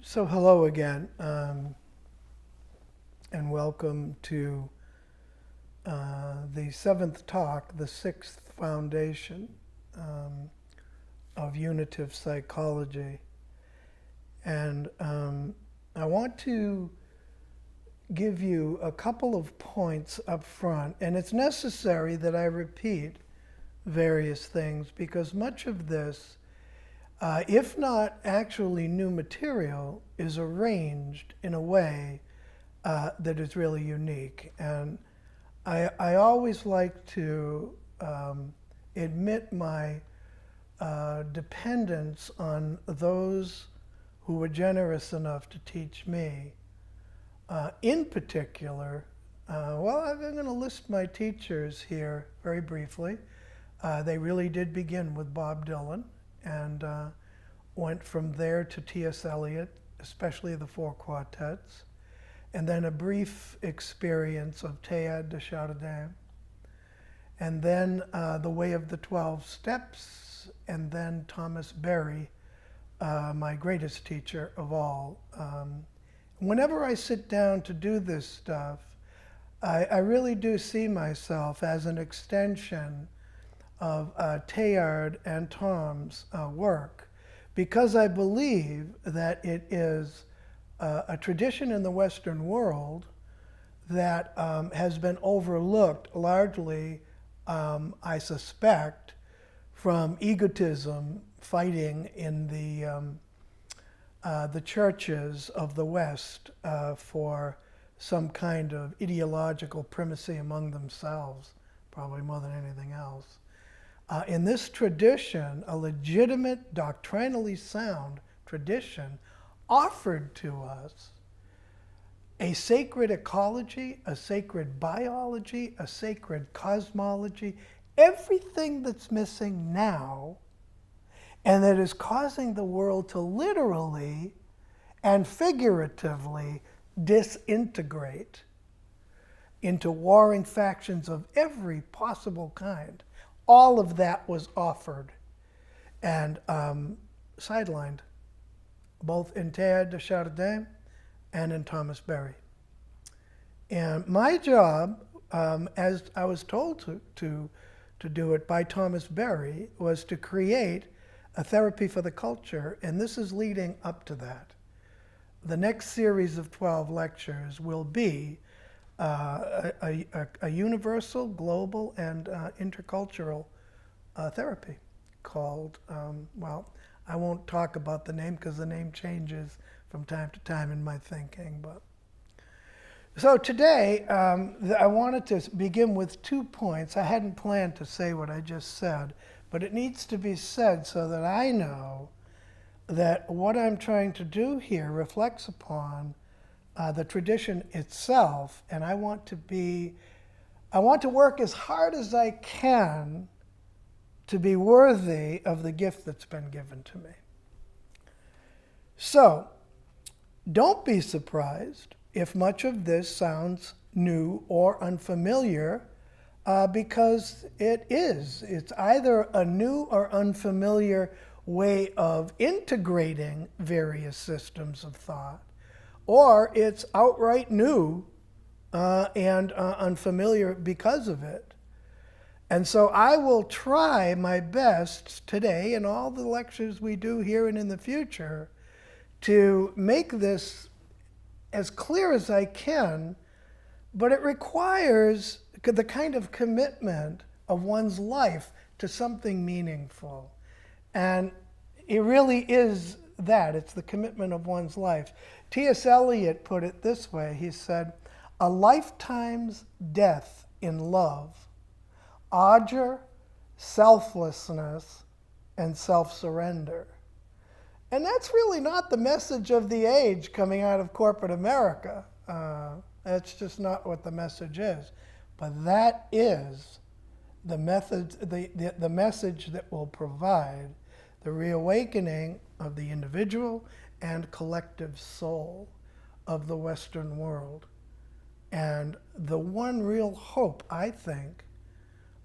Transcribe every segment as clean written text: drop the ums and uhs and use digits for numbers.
So hello again, and welcome to the seventh talk, the sixth foundation of Unitive Psychology. And I want to give you a couple of points up front, and it's necessary that I repeat various things because much of this, if not actually new material, is arranged in a way that is really unique. And I always like to admit my dependence on those who were generous enough to teach me. In particular, I'm going to list my teachers here very briefly. They really did begin with Bob Dylan and went from there to T.S. Eliot, especially the four quartets, and then a brief experience of Teilhard de Chardin, and then The Way of the 12 Steps, and then Thomas Berry, my greatest teacher of all. Whenever I sit down to do this stuff, I really do see myself as an extension of Teilhard and Tom's work, because I believe that it is a tradition in the Western world that has been overlooked largely, I suspect, from egotism fighting in the churches of the West for some kind of ideological primacy among themselves, probably more than anything else. In this tradition, a legitimate, doctrinally sound tradition offered to us a sacred ecology, a sacred biology, a sacred cosmology, everything that's missing now, and that is causing the world to literally and figuratively disintegrate into warring factions of every possible kind. All of that was offered and sidelined, both in Teilhard de Chardin and in Thomas Berry. And my job, as I was told to do it by Thomas Berry, was to create a therapy for the culture, and this is leading up to that. The next series of 12 lectures will be a universal, global, and intercultural therapy called, I won't talk about the name because the name changes from time to time in my thinking. But so today, I wanted to begin with 2 points. I hadn't planned to say what I just said, but it needs to be said so that I know that what I'm trying to do here reflects upon the tradition itself, and I want to work as hard as I can to be worthy of the gift that's been given to me. So, don't be surprised if much of this sounds new or unfamiliar, because it is. It's either a new or unfamiliar way of integrating various systems of thought, or it's outright new and unfamiliar because of it. And so I will try my best today and all the lectures we do here and in the future to make this as clear as I can, but it requires the kind of commitment of one's life to something meaningful. And it really is that. It's the commitment of one's life. T.S. Eliot put it this way. He said, "A lifetime's death in love, ardor, selflessness, and self-surrender." And that's really not the message of the age coming out of corporate America. That's just not what the message is. But that is the message that will provide the reawakening of the individual and collective soul of the Western world. And the one real hope, I think,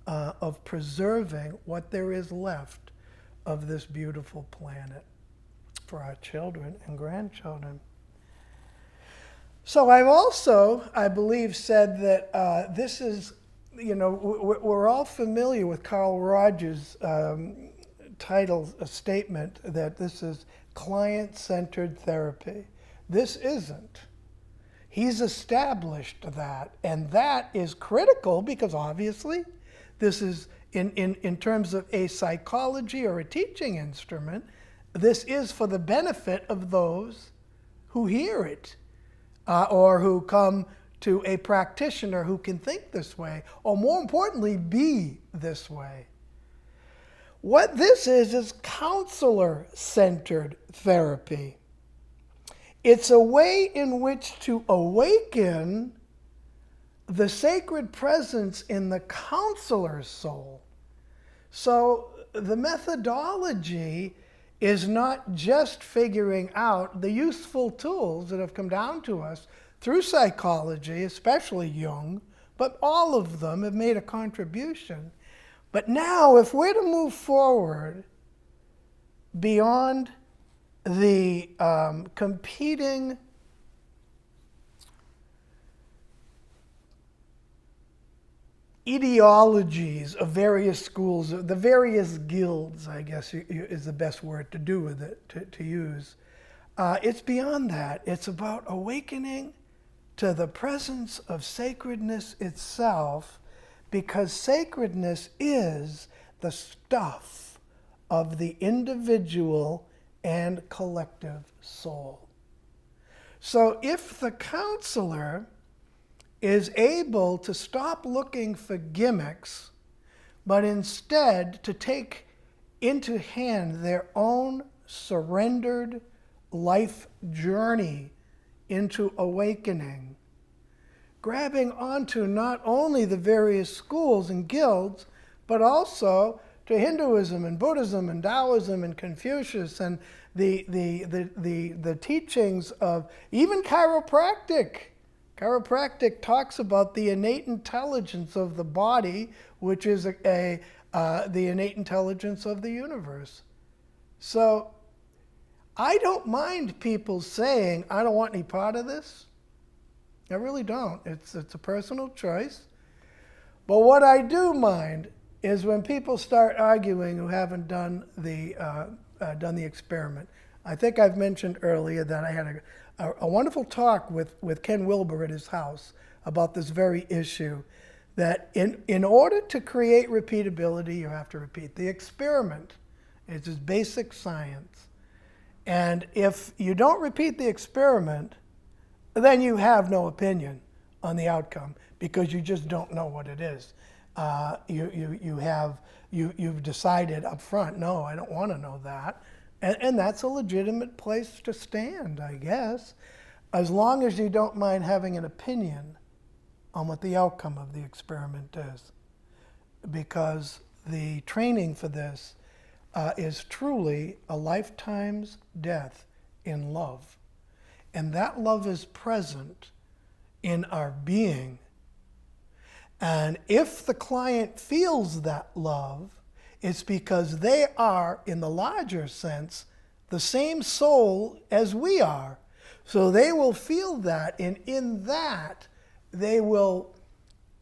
of preserving what there is left of this beautiful planet. for our children and grandchildren. So I've also, I believe, said that this is, we're all familiar with Carl Rogers' title, a statement that this is client-centered therapy. This isn't. He's established that, and that is critical because obviously this is, in terms of a psychology or a teaching instrument, this is for the benefit of those who hear it or who come to a practitioner who can think this way, or more importantly, be this way. What this is counselor-centered therapy. It's a way in which to awaken the sacred presence in the counselor's soul. So the methodology is not just figuring out the useful tools that have come down to us through psychology, especially Jung, but all of them have made a contribution. But now, if we're to move forward beyond the competing ideologies of various schools, the various guilds, I guess is the best word to do with it, to use. It's beyond that. It's about awakening to the presence of sacredness itself, because sacredness is the stuff of the individual and collective soul. So if the counselor is able to stop looking for gimmicks, but instead to take into hand their own surrendered life journey into awakening, grabbing onto not only the various schools and guilds, but also to Hinduism and Buddhism and Taoism and Confucius and the teachings of even chiropractic. Chiropractic talks about the innate intelligence of the body, which is the innate intelligence of the universe. So I don't mind people saying, I don't want any part of this. I really don't. It's a personal choice. But what I do mind is when people start arguing who haven't done the experiment. I think I've mentioned earlier that I had a wonderful talk with Ken Wilber at his house about this very issue, that in order to create repeatability, you have to repeat the experiment. It's just basic science. And if you don't repeat the experiment, then you have no opinion on the outcome because you just don't know what it is. You've decided up front, no, I don't want to know that. And that's a legitimate place to stand, I guess, as long as you don't mind having an opinion on what the outcome of the experiment is. Because the training for this is truly a lifetime's death in love. And that love is present in our being. And if the client feels that love, it's because they are, in the larger sense, the same soul as we are. So they will feel that, and in that, they will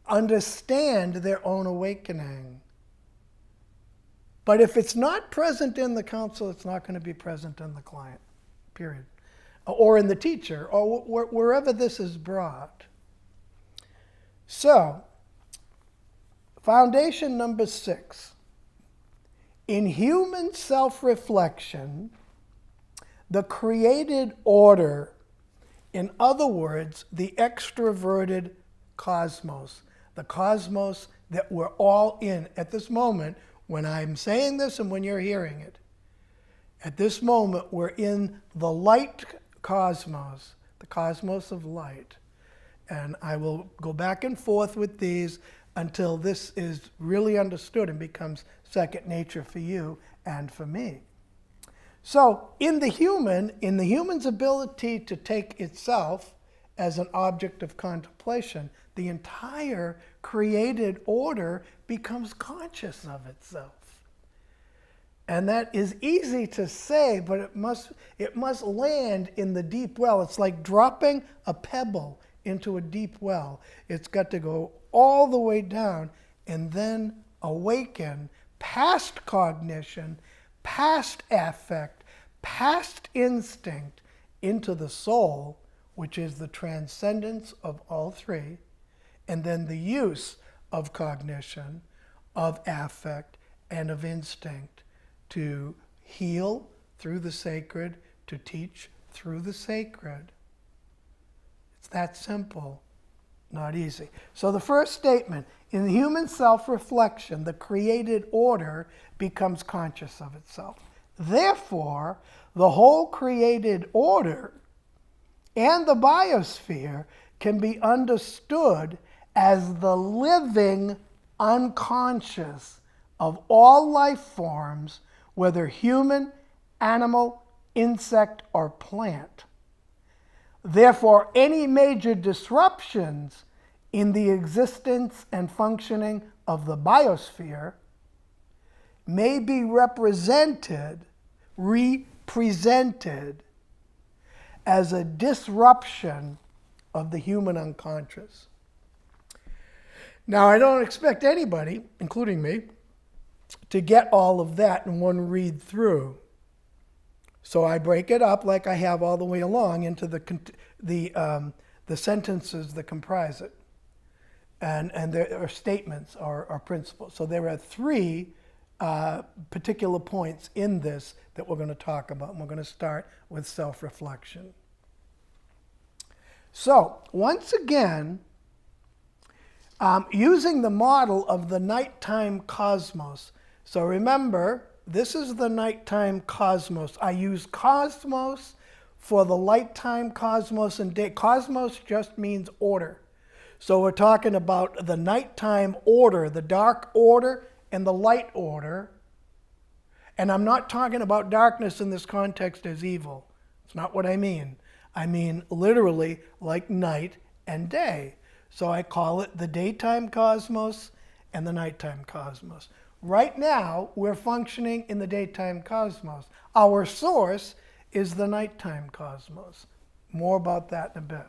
understand their own awakening. But if it's not present in the counsel, it's not going to be present in the client, period. Or in the teacher, or wherever this is brought. So, foundation number 6. In human self-reflection, the created order, in other words, the extroverted cosmos, the cosmos that we're all in at this moment, when I'm saying this and when you're hearing it. At this moment, we're in the light cosmos, the cosmos of light. And I will go back and forth with these until this is really understood and becomes second nature for you and for me. So in the human's ability to take itself as an object of contemplation, the entire created order becomes conscious of itself. And that is easy to say, but it must land in the deep well. It's like dropping a pebble into a deep well. It's got to go all the way down and then awaken past cognition, past affect, past instinct into the soul, which is the transcendence of all three, and then the use of cognition, of affect, and of instinct to heal through the sacred, to teach through the sacred. It's that simple, not easy. So the first statement, in the human self-reflection, the created order becomes conscious of itself. Therefore, the whole created order and the biosphere can be understood as the living unconscious of all life forms, whether human, animal, insect, or plant. Therefore, any major disruptions in the existence and functioning of the biosphere may be represented as a disruption of the human unconscious. Now, I don't expect anybody, including me, to get all of that in one read through. So I break it up like I have all the way along into the sentences that comprise it. And there are statements or principles. So there are three particular points in this that we're going to talk about. And we're going to start with self-reflection. So once again, using the model of the nighttime cosmos. So remember, this is the nighttime cosmos. I use cosmos for the nighttime cosmos and day. Cosmos just means order. So we're talking about the nighttime order, the dark order and the light order. And I'm not talking about darkness in this context as evil. It's not what I mean. I mean literally like night and day. So I call it the daytime cosmos and the nighttime cosmos. Right now, we're functioning in the daytime cosmos. Our source is the nighttime cosmos. More about that in a bit.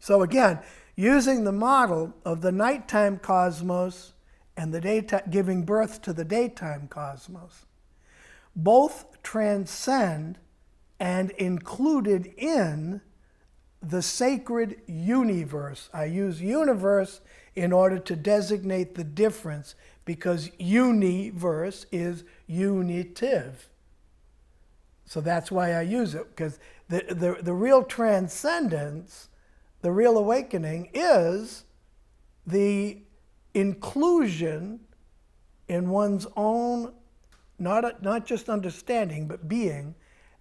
So again, using the model of the nighttime cosmos and the daytime, giving birth to the daytime cosmos, both transcend and included in the sacred universe. I use universe in order to designate the difference because universe is unitive. So that's why I use it, because the real transcendence, the real awakening is the inclusion in one's own, not just understanding, but being,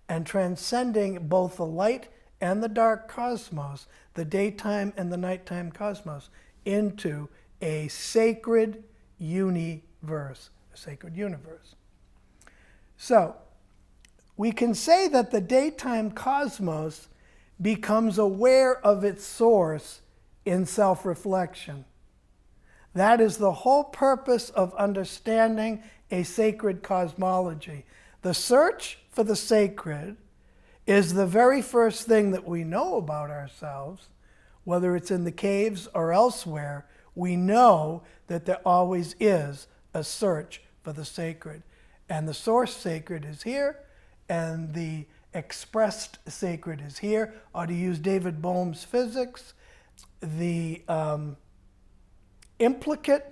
and transcending both the light and the dark cosmos, the daytime and the nighttime cosmos, into a sacred universe, a sacred universe. So we can say that the daytime cosmos becomes aware of its source in self-reflection. That is the whole purpose of understanding a sacred cosmology. The search for the sacred is the very first thing that we know about ourselves, whether it's in the caves or elsewhere. We know that there always is a search for the sacred. And the source sacred is here, and the expressed sacred is here. Or to use David Bohm's physics, the implicate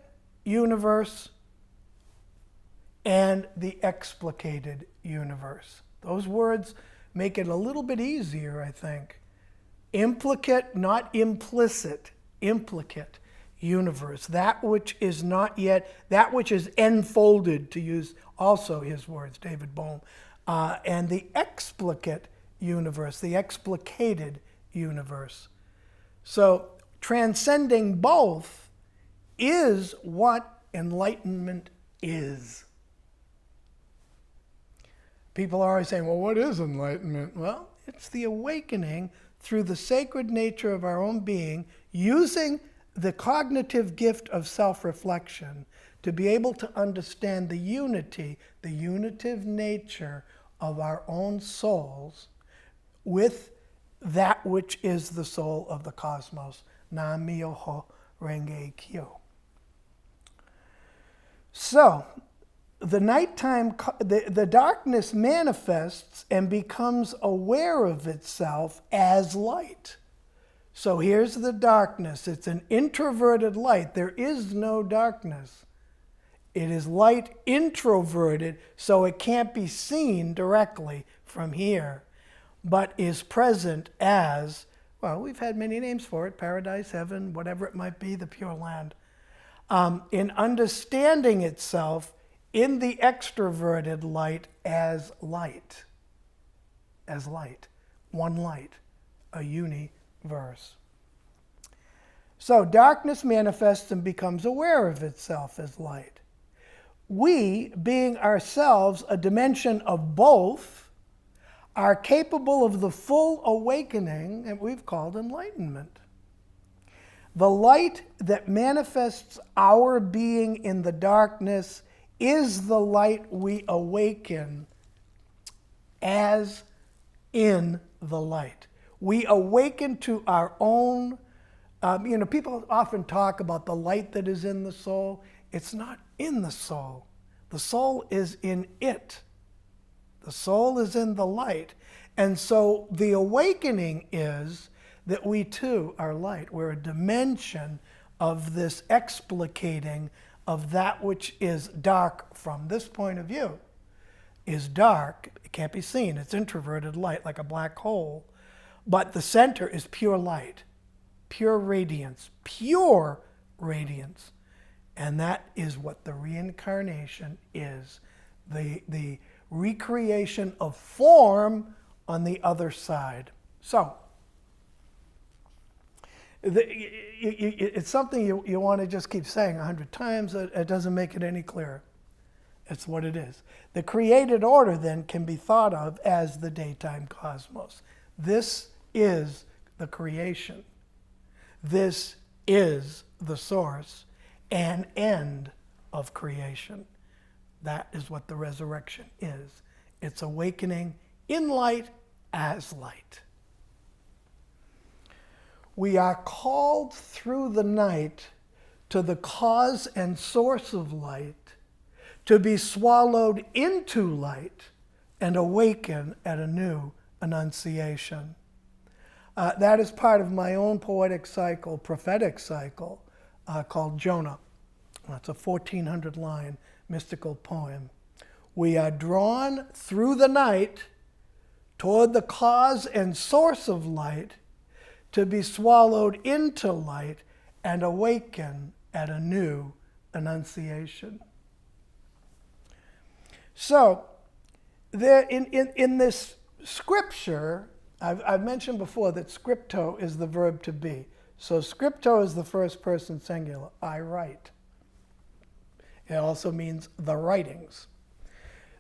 universe and the explicated universe. Those words make it a little bit easier, I think. Implicate, not implicit, implicate universe. That which is not yet, that which is enfolded, to use also his words, David Bohm. And the explicate universe, the explicated universe. So transcending both is what enlightenment is. People are always saying, well, what is enlightenment? Well, it's the awakening through the sacred nature of our own being, using the cognitive gift of self-reflection to be able to understand the unity, the unitive nature of our own souls with that which is the soul of the cosmos. Nam-myoho Renge Kyo. So, the nighttime, the darkness manifests and becomes aware of itself as light. So here's the darkness. It's an introverted light. There is no darkness. It is light introverted, so it can't be seen directly from here, but is present as, well, we've had many names for it, paradise, heaven, whatever it might be, the Pure Land. In understanding itself in the extroverted light, one light, a universe. So darkness manifests and becomes aware of itself as light. We, being ourselves a dimension of both, are capable of the full awakening that we've called enlightenment. The light that manifests our being in the darkness is the light we awaken as in the light. We awaken to our own, people often talk about the light that is in the soul. It's not in the soul. The soul is in it. The soul is in the light. And so the awakening is that we too are light. We're a dimension of this explicating of that which is dark from this point of view. Is dark, it can't be seen. It's introverted light like a black hole. But the center is pure light, pure radiance. And that is what the reincarnation is. The recreation of form on the other side. So, it's something you want to just keep saying 100 times. It doesn't make it any clearer. It's what it is. The created order then can be thought of as the daytime cosmos. This is the creation. This is the source and end of creation. That is what the resurrection is. It's awakening in light as light. We are called through the night to the cause and source of light, to be swallowed into light and awaken at a new annunciation. That is part of my own poetic cycle, prophetic cycle, called Jonah. That's a 1,400-line mystical poem. We are drawn through the night toward the cause and source of light, to be swallowed into light and awaken at a new annunciation. So, there, in this scripture, I've mentioned before that scripto is the verb to be. So scripto is the first person singular, I write. It also means the writings.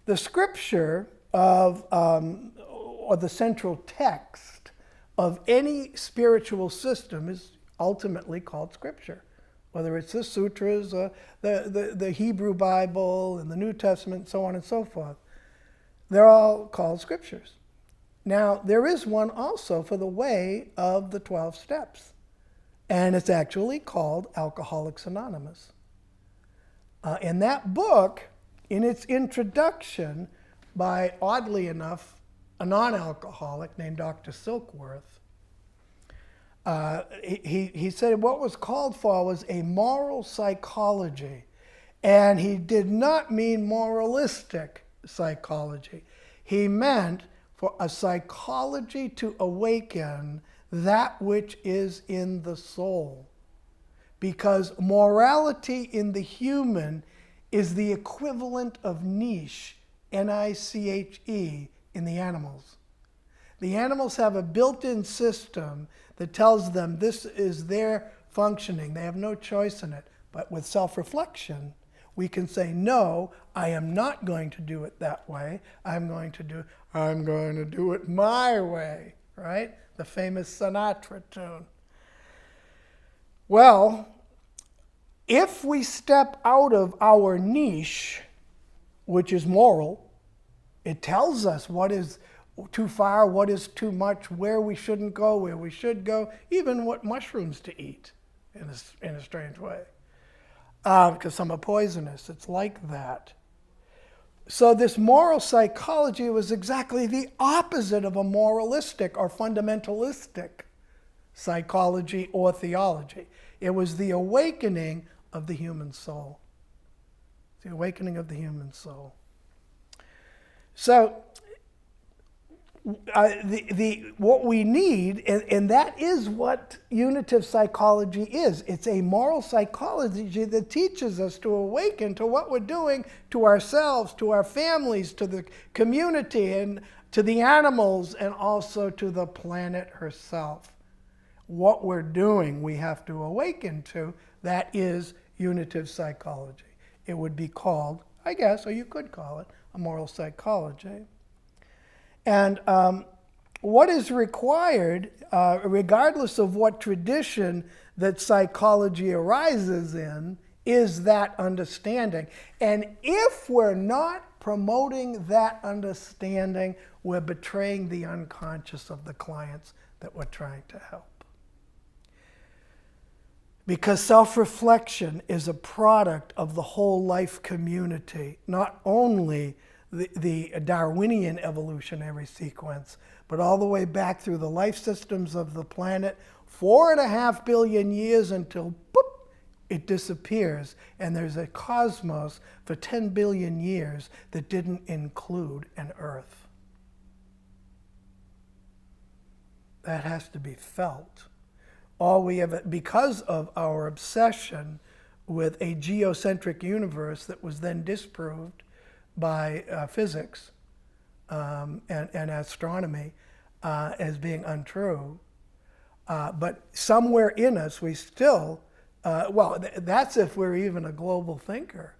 The scripture of, or the central text of any spiritual system is ultimately called scripture. Whether it's the sutras, or the Hebrew Bible, and the New Testament, so on and so forth. They're all called scriptures. Now, there is one also for the way of the 12 steps. And it's actually called Alcoholics Anonymous. In that book, in its introduction, by, oddly enough, a non-alcoholic named Dr. Silkworth, he said what was called for was a moral psychology. And he did not mean moralistic psychology. He meant for a psychology to awaken that which is in the soul. Because morality in the human is the equivalent of niche, N-I-C-H-E, in the animals. The animals have a built-in system that tells them this is their functioning. They have no choice in it. But with self-reflection, we can say, no, I am not going to do it that way. I'm going to do it my way, right? The famous Sinatra tune. Well, If we step out of our niche, which is moral, it tells us what is too far, what is too much, where we shouldn't go, where we should go, even what mushrooms to eat in a strange way. Because some are poisonous. It's like that. So this moral psychology was exactly the opposite of a moralistic or fundamentalistic psychology or theology. It was the awakening of the human soul. The awakening of the human soul. So what we need, and that is what unitive psychology is. It's a moral psychology that teaches us to awaken to what we're doing to ourselves, to our families, to the community, and to the animals, and also to the planet herself. What we're doing, we have to awaken to. That is unitive psychology. It would be called, I guess, or you could call it, a moral psychology. And what is required, regardless of what tradition that psychology arises in, is that understanding. And if we're not promoting that understanding, we're betraying the unconscious of the clients that we're trying to help. Because self-reflection is a product of the whole life community, not only the Darwinian evolutionary sequence, but all the way back through the life systems of the planet, 4.5 billion years until boop, it disappears, and there's a cosmos for 10 billion years that didn't include an Earth. That has to be felt. All we have, because of our obsession with a geocentric universe that was then disproved by physics and astronomy as being untrue. But somewhere in us, we still, that's if we're even a global thinker.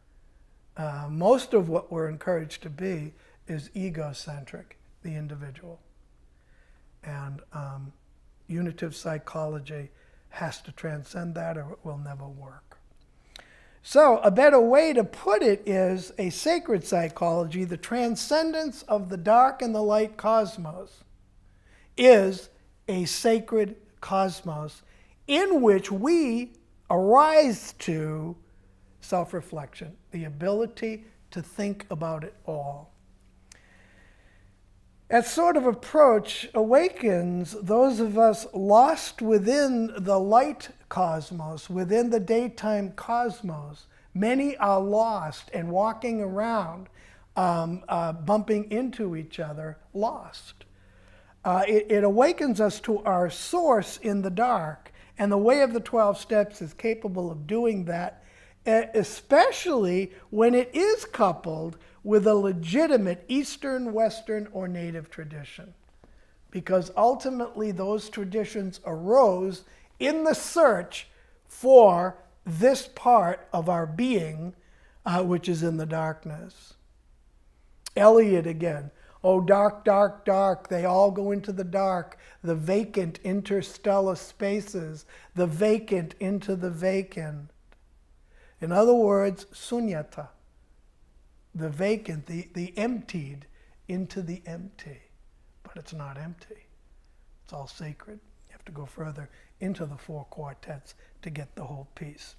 Most of what we're encouraged to be is egocentric, the individual. And unitive psychology has to transcend that, or it will never work. So a better way to put it is a sacred psychology, the transcendence of the dark and the light cosmos, is a sacred cosmos in which we arise to self-reflection, the ability to think about it all. That sort of approach awakens those of us lost within the light cosmos, within the daytime cosmos. Many are lost and walking around, bumping into each other, lost. It awakens us to our source in the dark, and the way of the 12 steps is capable of doing that, especially when it is coupled with a legitimate Eastern, Western, or Native tradition. Because ultimately those traditions arose in the search for this part of our being, which is in the darkness. Eliot again. Oh, dark, dark, dark, they all go into the dark. The vacant interstellar spaces, the vacant into the vacant. In other words, sunyata. The vacant, the emptied into the empty. But it's not empty. It's all sacred. You have to go further into the 4 quartets to get the whole piece.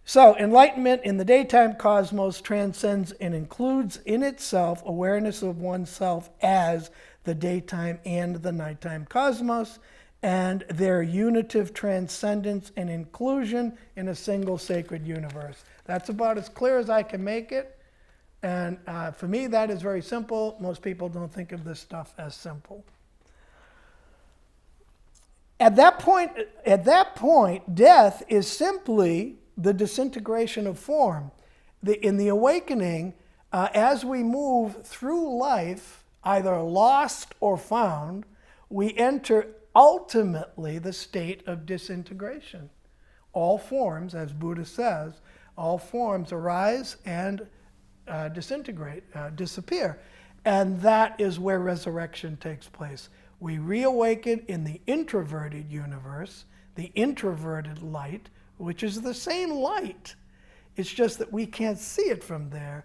So enlightenment in the daytime cosmos transcends and includes in itself awareness of oneself as the daytime and the nighttime cosmos, and their unitive transcendence and inclusion in a single sacred universe. That's about as clear as I can make it. And for me, that is very simple. Most people don't think of this stuff as simple. At that point, death is simply the disintegration of form. In the awakening, as we move through life, either lost or found, we enter ultimately the state of disintegration. All forms, as Buddha says, all forms arise and disintegrate, disappear. And that is where resurrection takes place. We reawaken in the introverted universe, the introverted light, which is the same light. It's just that we can't see it from there.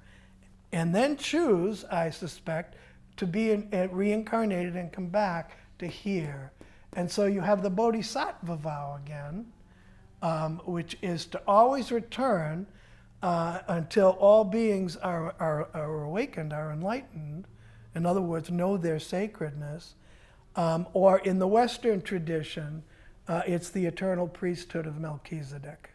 And then choose, I suspect, to be reincarnated and come back to here. And so you have the Bodhisattva vow again, which is to always return until all beings are awakened, are enlightened. In other words, know their sacredness. Or in the Western tradition, it's the eternal priesthood of Melchizedek.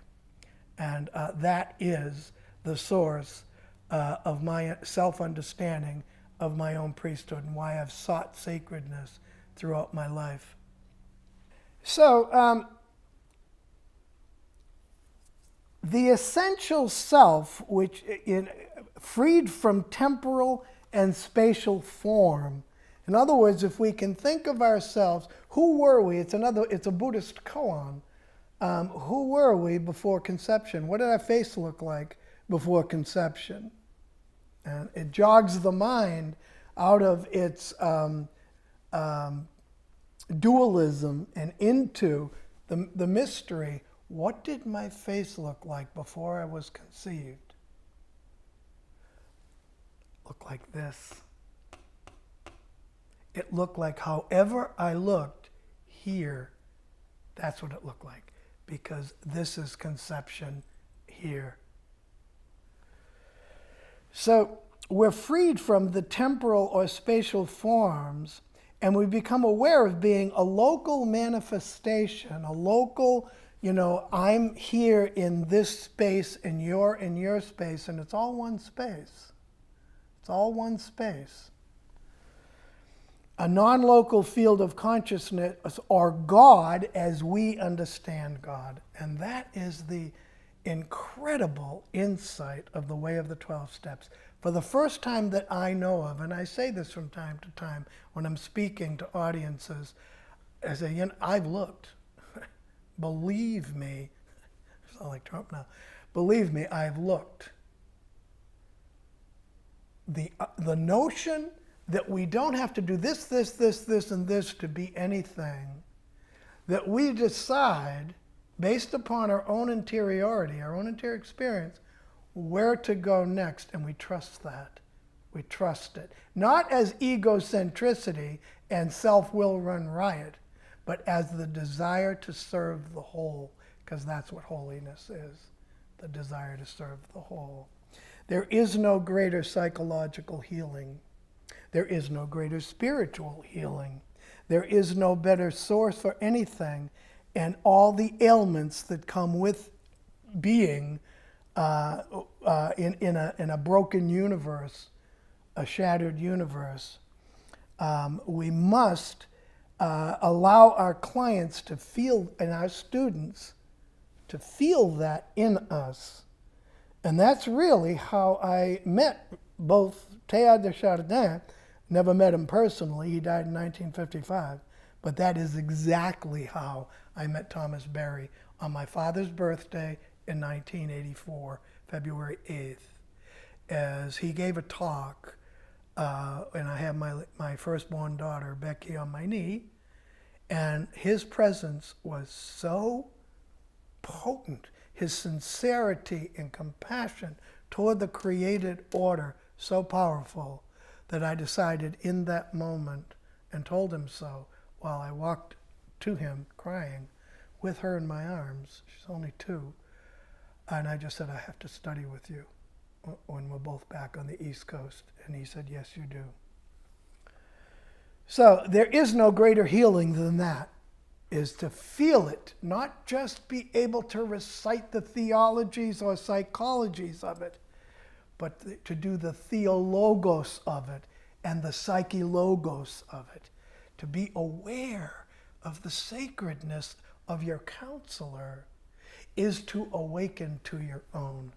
And that is the source of my self-understanding of my own priesthood and why I've sought sacredness throughout my life. So, the essential self, which freed from temporal and spatial form. In other words, if we can think of ourselves, who were we? It's a Buddhist koan. Who were we before conception? What did our face look like before conception? And it jogs the mind out of its dualism and into the mystery. What did my face look like before I was conceived? Looked like this. It looked like however I looked here, that's what it looked like, because this is conception here. So we're freed from the temporal or spatial forms, and we become aware of being a local manifestation, a local, I'm here in this space and you're in your space, and it's all one space. It's all one space. A non-local field of consciousness, or God as we understand God. And that is the incredible insight of the Way of the 12 Steps. For the first time that I know of, and I say this from time to time when I'm speaking to audiences, I say, I've looked. Believe me, I sound like Trump now. Believe me, I've looked. The notion that we don't have to do this, and this to be anything, that we decide, based upon our own interiority, our own interior experience, where to go next, and we trust that. We trust it. Not as egocentricity and self-will run riot, but as the desire to serve the whole, because that's what holiness is, the desire to serve the whole. There is no greater psychological healing. There is no greater spiritual healing. There is no better source for anything, and all the ailments that come with being in a broken universe, a shattered universe. We must allow our clients to feel, and our students, to feel that in us. And that's really how I met both Teilhard de Chardin. Never met him personally. He died in 1955. But that is exactly how I met Thomas Berry on my father's birthday in 1984, February 8th, as he gave a talk, and I had my firstborn daughter, Becky, on my knee, and his presence was so potent, his sincerity and compassion toward the created order so powerful, that I decided in that moment, and told him so while I walked to him crying with her in my arms. She's only 2. And I just said, I have to study with you when we're both back on the East Coast. And he said, yes, you do. So there is no greater healing than that, is to feel it, not just be able to recite the theologies or psychologies of it, but to do the theologos of it and the psychologos of it, to be aware of the sacredness of your counselor is to awaken to your own.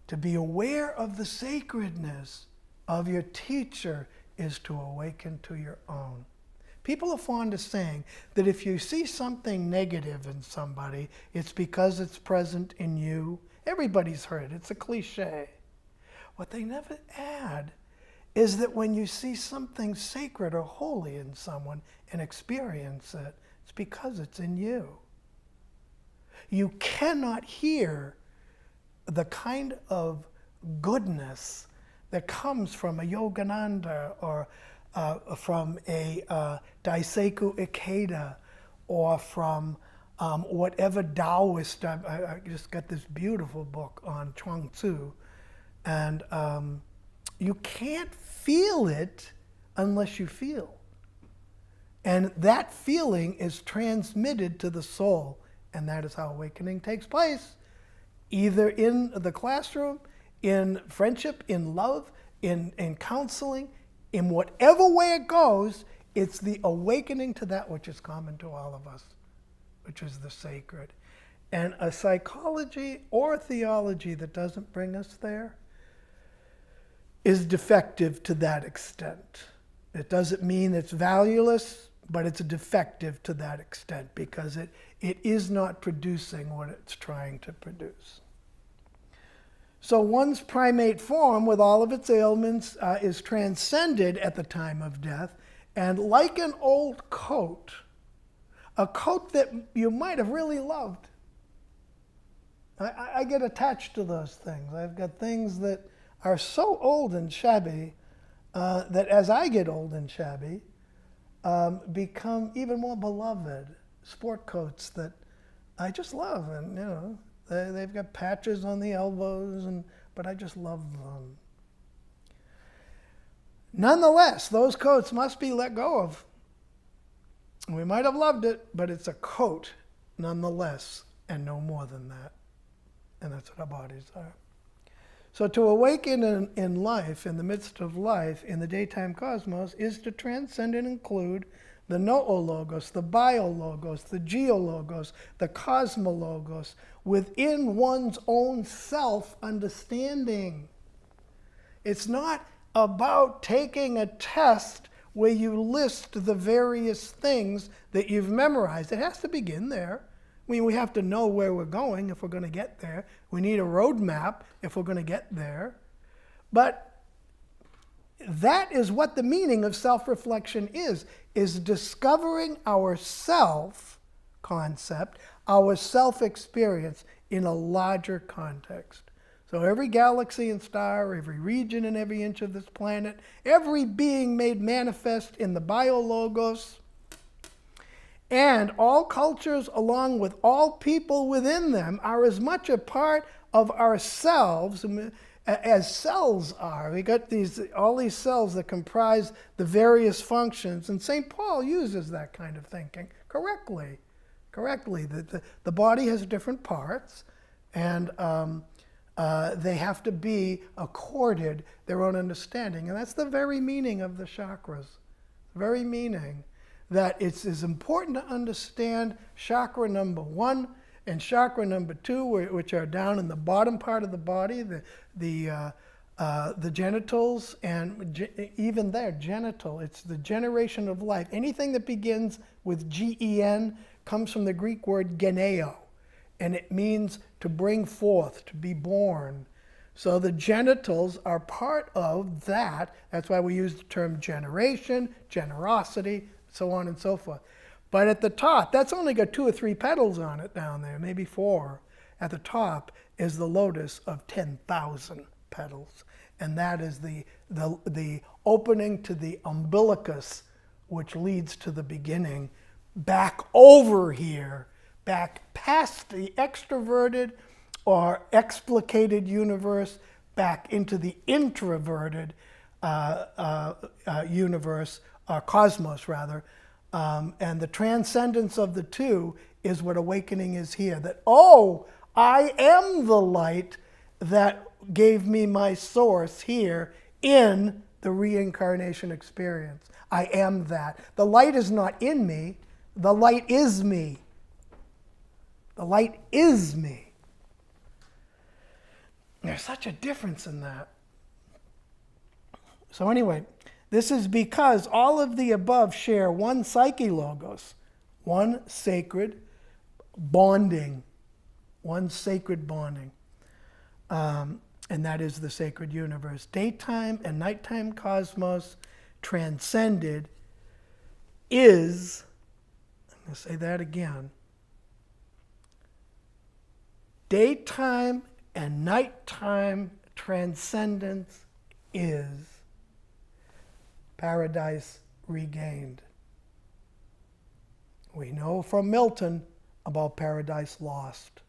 To be aware of the sacredness of your teacher is to awaken to your own. People are fond of saying that if you see something negative in somebody, it's because it's present in you. Everybody's heard it. It's a cliche. What they never add is that when you see something sacred or holy in someone and experience it, it's because it's in you. You cannot hear the kind of goodness that comes from a Yogananda or from a Daisaku Ikeda or from whatever Taoist. I just got this beautiful book on Chuang Tzu, and you can't feel it unless you feel. And that feeling is transmitted to the soul, and that is how awakening takes place, either in the classroom, in friendship, in love, in counseling, in whatever way it goes. It's the awakening to that which is common to all of us, which is the sacred. And a psychology or a theology that doesn't bring us there is defective to that extent. It doesn't mean it's valueless, but it's defective to that extent because it is not producing what it's trying to produce. So one's primate form, with all of its ailments, is transcended at the time of death. And like an old coat, a coat that you might have really loved. I get attached to those things. I've got things that are so old and shabby that as I get old and shabby, become even more beloved. Sport coats that I just love, and you know, they've got patches on the elbows, but I just love them. Nonetheless, those coats must be let go of. We might have loved it, but it's a coat nonetheless, and no more than that. And that's what our bodies are. So to awaken in life, in the midst of life, in the daytime cosmos, is to transcend and include the noologos, the biologos, the geologos, the cosmologos, within one's own self-understanding. It's not about taking a test where you list the various things that you've memorized. It has to begin there. I mean, we have to know where we're going if we're going to get there. We need a roadmap if we're going to get there. But that is what the meaning of self-reflection is discovering our self concept, our self-experience in a larger context. So every galaxy and star, every region and every inch of this planet, every being made manifest in the biologos, and all cultures along with all people within them are as much a part of ourselves as cells are. We got all these cells that comprise the various functions, and St. Paul uses that kind of thinking correctly. The body has different parts, and they have to be accorded their own understanding. And that's the very meaning of the chakras. The very meaning that it's as important to understand chakra number 1 and chakra number 2, which are down in the bottom part of the body, the genitals, and even there, genital. It's the generation of life. Anything that begins with G-E-N comes from the Greek word geneo, and it means to bring forth, to be born. So the genitals are part of that. That's why we use the term generation, generosity, so on and so forth. But at the top, that's only got 2 or 3 petals on it down there, maybe 4. At the top is the lotus of 10,000 petals. And that is the opening to the umbilicus, which leads to the beginning, back over here, back past the extroverted or explicated universe, back into the introverted universe, cosmos rather, and the transcendence of the two is what awakening is here. That, oh, I am the light that gave me my source here in the reincarnation experience. I am that. The light is not in me. The light is me. The light is me. There's such a difference in that. So anyway, this is because all of the above share one psyche logos, one sacred bonding, one sacred bonding, and that is the sacred universe. Daytime and nighttime cosmos transcended is, I'm going to say that again, Daytime and nighttime transcendence is paradise regained. We know from Milton about paradise lost.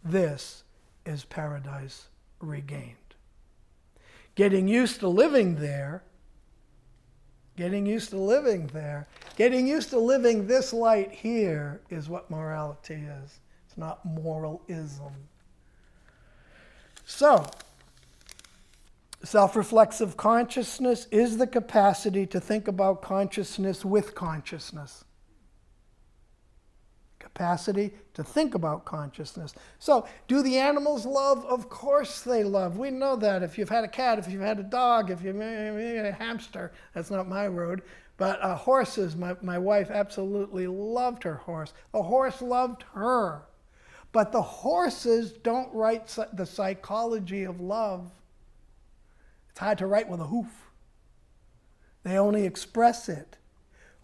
This is paradise regained. Getting used to living there, getting used to living this light here is what morality is. It's not moralism. So, self-reflexive consciousness is the capacity to think about consciousness with consciousness. Capacity to think about consciousness. So, do the animals love? Of course they love. We know that. If you've had a cat, if you've had a dog, if you've had a hamster, that's not my road. But horses, my wife absolutely loved her horse. The horse loved her. But the horses don't write the psychology of love. It's hard to write with a hoof. They only express it.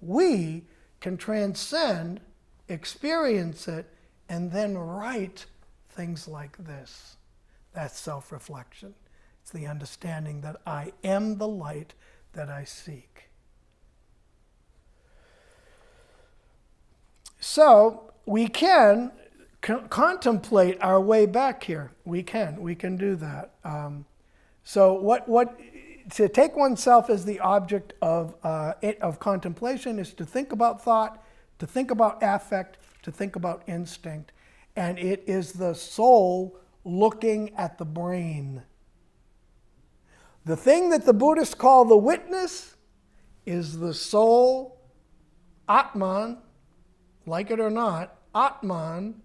We can transcend, experience it, and then write things like this. That's self-reflection. It's the understanding that I am the light that I seek. So we can contemplate our way back here. We can do that. So to take oneself as the object of contemplation is to think about thought, to think about affect, to think about instinct. And it is the soul looking at the brain. The thing that the Buddhists call the witness is the soul, Atman, like it or not, Atman,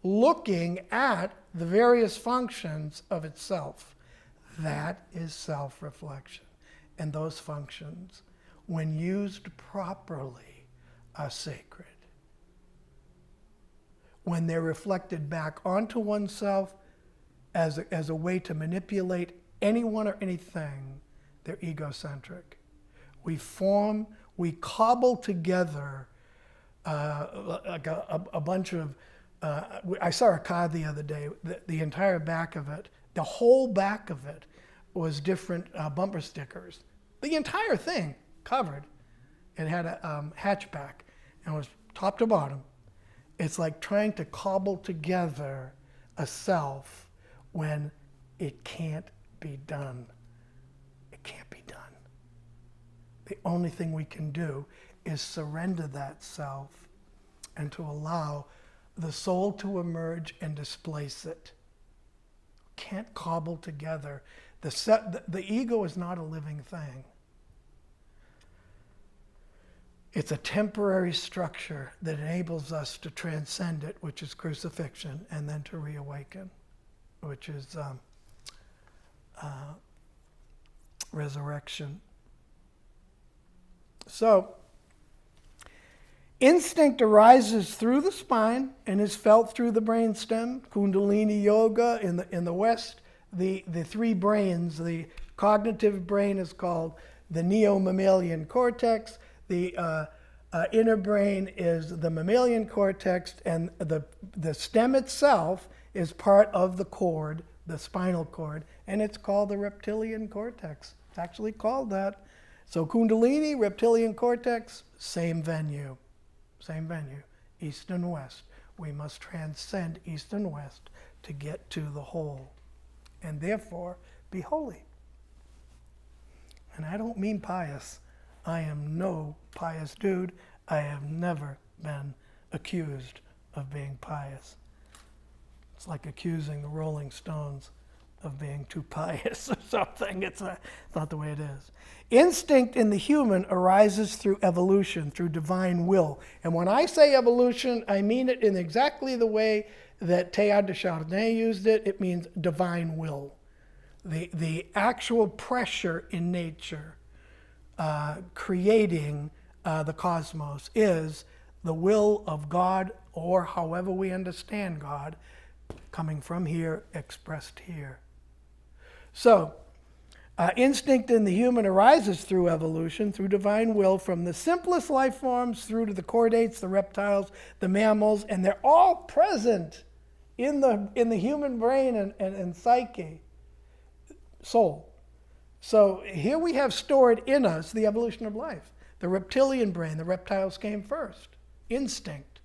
looking at the various functions of itself. That is self-reflection. And those functions, when used properly, are sacred. When they're reflected back onto oneself as a way to manipulate anyone or anything, they're egocentric. We cobble together like a bunch of, I saw a car the other day, the entire back of it, the whole back of it was different bumper stickers. The entire thing covered. It had a hatchback and it was top to bottom. It's like trying to cobble together a self when it can't be done. It can't be done. The only thing we can do is surrender that self and to allow the soul to emerge and displace it. Can't cobble together. The ego is not a living thing. It's a temporary structure that enables us to transcend it, which is crucifixion, and then to reawaken, which is resurrection. So, instinct arises through the spine and is felt through the brainstem. Kundalini yoga in the West, the three brains, the cognitive brain is called the neo-mammalian cortex. The inner brain is the mammalian cortex, and the stem itself is part of the cord, the spinal cord, and it's called the reptilian cortex. It's actually called that. So Kundalini, reptilian cortex, same venue, east and west. We must transcend east and west to get to the whole, and therefore be holy. And I don't mean pious. I am no pious dude. I have never been accused of being pious. It's like accusing the Rolling Stones of being too pious or something. It's not the way it is. Instinct in the human arises through evolution, through divine will. And when I say evolution, I mean it in exactly the way that Teilhard de Chardin used it. It means divine will. The actual pressure in nature creating the cosmos is the will of God, or however we understand God, coming from here, expressed here. So, instinct in the human arises through evolution, through divine will, from the simplest life forms through to the chordates, the reptiles, the mammals, and they're all present in the human brain and psyche, soul. So here we have stored in us the evolution of life. The reptilian brain, the reptiles came first. Instinct.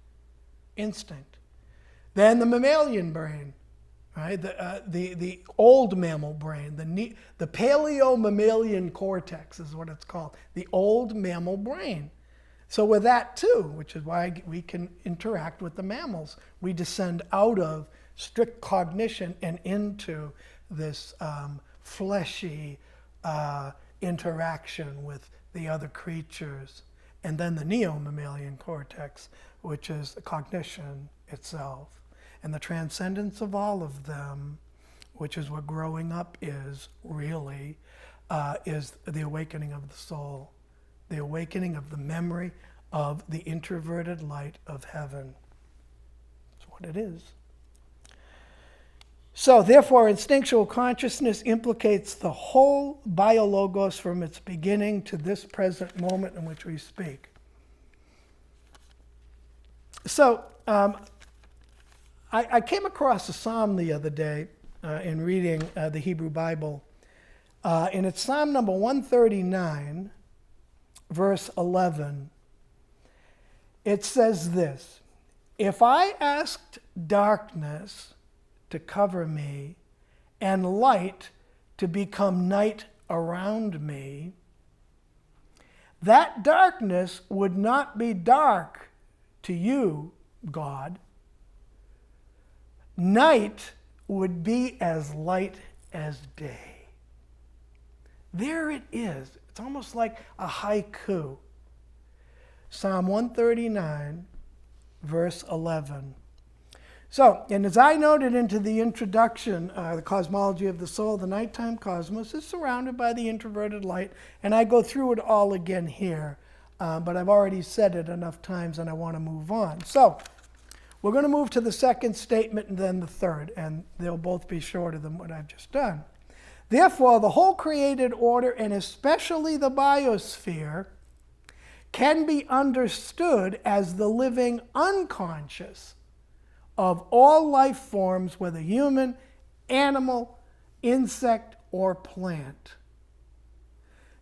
Then the mammalian brain, right? The old mammal brain, the paleo-mammalian cortex is what it's called, the old mammal brain. So with that too, which is why we can interact with the mammals. We descend out of strict cognition and into this fleshy interaction with the other creatures. And then the neo-mammalian cortex, which is cognition itself. And the transcendence of all of them, which is what growing up is really, is the awakening of the soul, the awakening of the memory of the introverted light of heaven. That's what it is. So, therefore, instinctual consciousness implicates the whole biologos from its beginning to this present moment in which we speak. So, I came across a psalm the other day in reading the Hebrew Bible, and it's Psalm number 139, verse 11. It says this: "If I asked darkness to cover me and light to become night around me, that darkness would not be dark to you, God. Night would be as light as day." There it is. It's almost like a haiku. Psalm 139, verse 11. So, and as I noted into the introduction, the cosmology of the soul, the nighttime cosmos is surrounded by the introverted light, and I go through it all again here, but I've already said it enough times and I want to move on. So, we're going to move to the second statement and then the third, and they'll both be shorter than what I've just done. Therefore, the whole created order, and especially the biosphere, can be understood as the living unconscious of all life forms, whether human, animal, insect, or plant.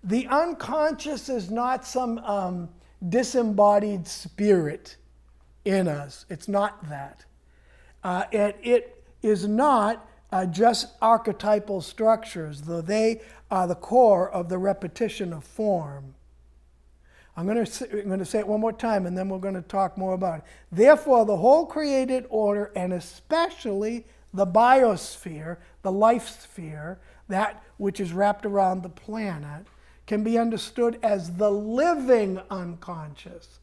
The unconscious is not some disembodied spirit in us. It's not that. It is not just archetypal structures, though they are the core of the repetition of form. I'm going to say it one more time, and then we're going to talk more about it. Therefore, the whole created order, and especially the biosphere, the life sphere, that which is wrapped around the planet, can be understood as the living unconscious.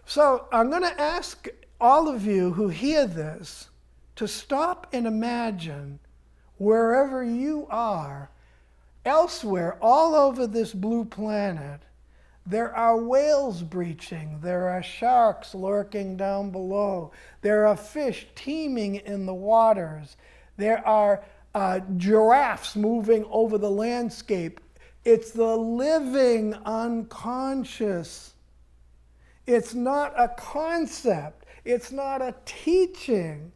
So I'm going to ask all of you who hear this to stop and imagine wherever you are, elsewhere, all over this blue planet, there are whales breaching, there are sharks lurking down below, there are fish teeming in the waters, there are giraffes moving over the landscape. It's the living unconscious. It's not a concept. It's not a teaching.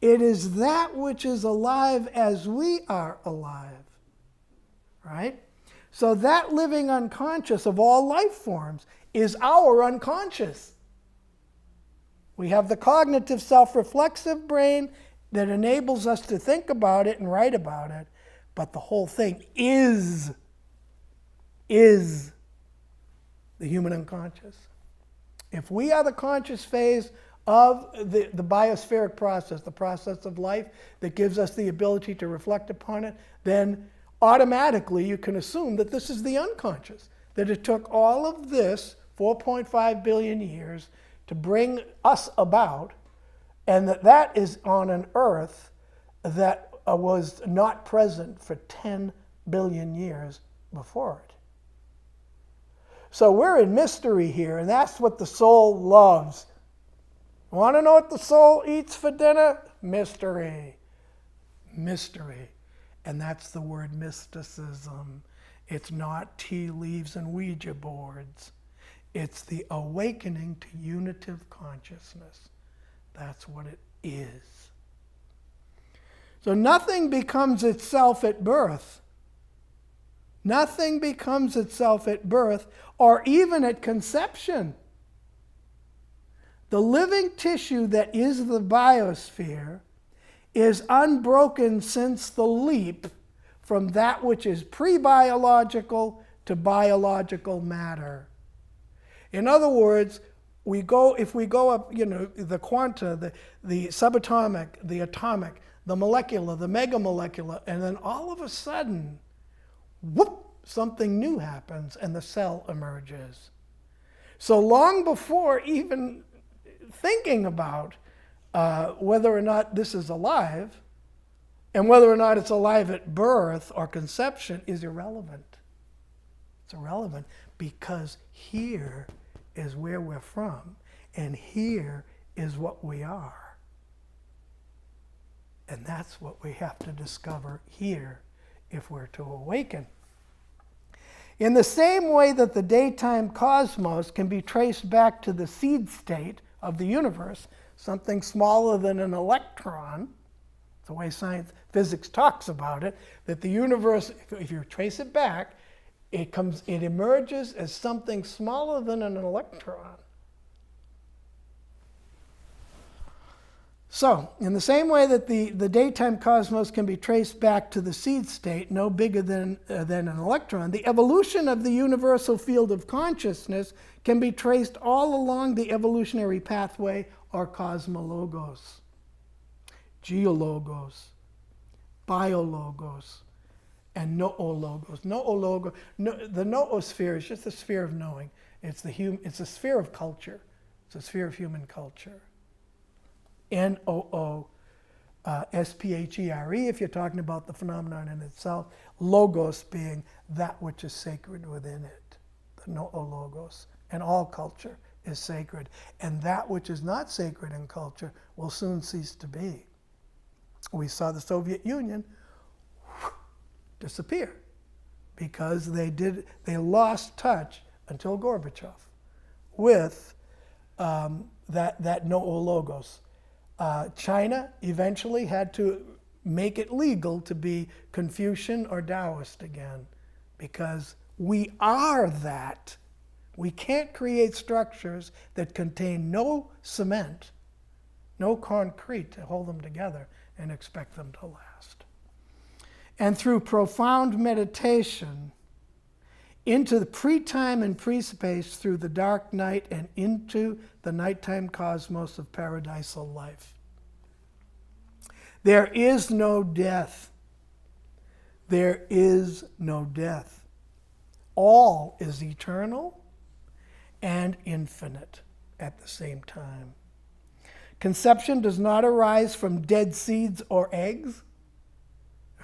It is that which is alive as we are alive, right? So that living unconscious of all life forms is our unconscious. We have the cognitive self-reflexive brain that enables us to think about it and write about it, but the whole thing is the human unconscious. If we are the conscious phase of the biospheric process, the process of life that gives us the ability to reflect upon it, then automatically you can assume that this is the unconscious, that it took all of this 4.5 billion years to bring us about, and that is on an earth that was not present for 10 billion years before it. So we're in mystery here, and that's what the soul loves. Want to know what the soul eats for dinner? Mystery. Mystery. And that's the word mysticism. It's not tea leaves and Ouija boards. It's the awakening to unitive consciousness. That's what it is. So nothing becomes itself at birth. Nothing becomes itself at birth or even at conception. The living tissue that is the biosphere is unbroken since the leap from that which is pre-biological to biological matter. In other words, if we go up, the quanta, the subatomic, the atomic, the molecular, the megamolecular, and then all of a sudden, whoop, something new happens and the cell emerges. So long before even thinking about whether or not this is alive, and whether or not it's alive at birth or conception is irrelevant. It's irrelevant because here is where we're from, and here is what we are. And that's what we have to discover here if we're to awaken. In the same way that the daytime cosmos can be traced back to the seed state of the universe, something smaller than an electron, the way physics talks about it, that the universe, if you trace it back, it emerges as something smaller than an electron. So, in the same way that the daytime cosmos can be traced back to the seed state, no bigger than an electron, the evolution of the universal field of consciousness can be traced all along the evolutionary pathway or cosmologos, geologos, biologos, and noologos. The noosphere is just the sphere of knowing. It's a sphere of culture. It's a sphere of human culture. Noosphere, if you're talking about the phenomenon in itself, logos being that which is sacred within it, the noologos. And all culture is sacred. And that which is not sacred in culture will soon cease to be. We saw the Soviet Union disappear because they lost touch until Gorbachev with that noologos. China eventually had to make it legal to be Confucian or Taoist again because we are that. We can't create structures that contain no cement, no concrete to hold them together and expect them to last. And through profound meditation into the pre-time and pre-space, through the dark night and into the nighttime cosmos of paradisal life. There is no death. There is no death. All is eternal and infinite at the same time. Conception does not arise from dead seeds or eggs,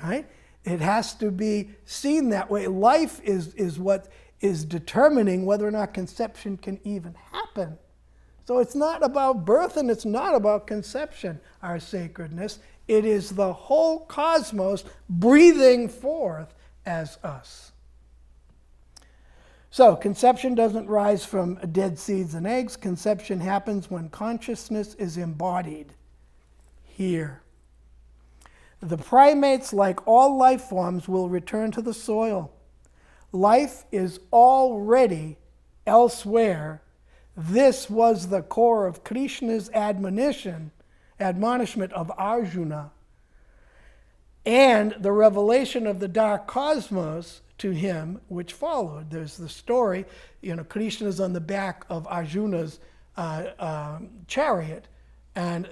right? It has to be seen that way. Life is what is determining whether or not conception can even happen. So it's not about birth and it's not about conception, our sacredness. It is the whole cosmos breathing forth as us. So conception doesn't rise from dead seeds and eggs. Conception happens when consciousness is embodied here. The primates, like all life forms, will return to the soil. Life is already elsewhere. This was the core of Krishna's admonishment of Arjuna, and the revelation of the dark cosmos to him, which followed. There's the story, Krishna's on the back of Arjuna's chariot, and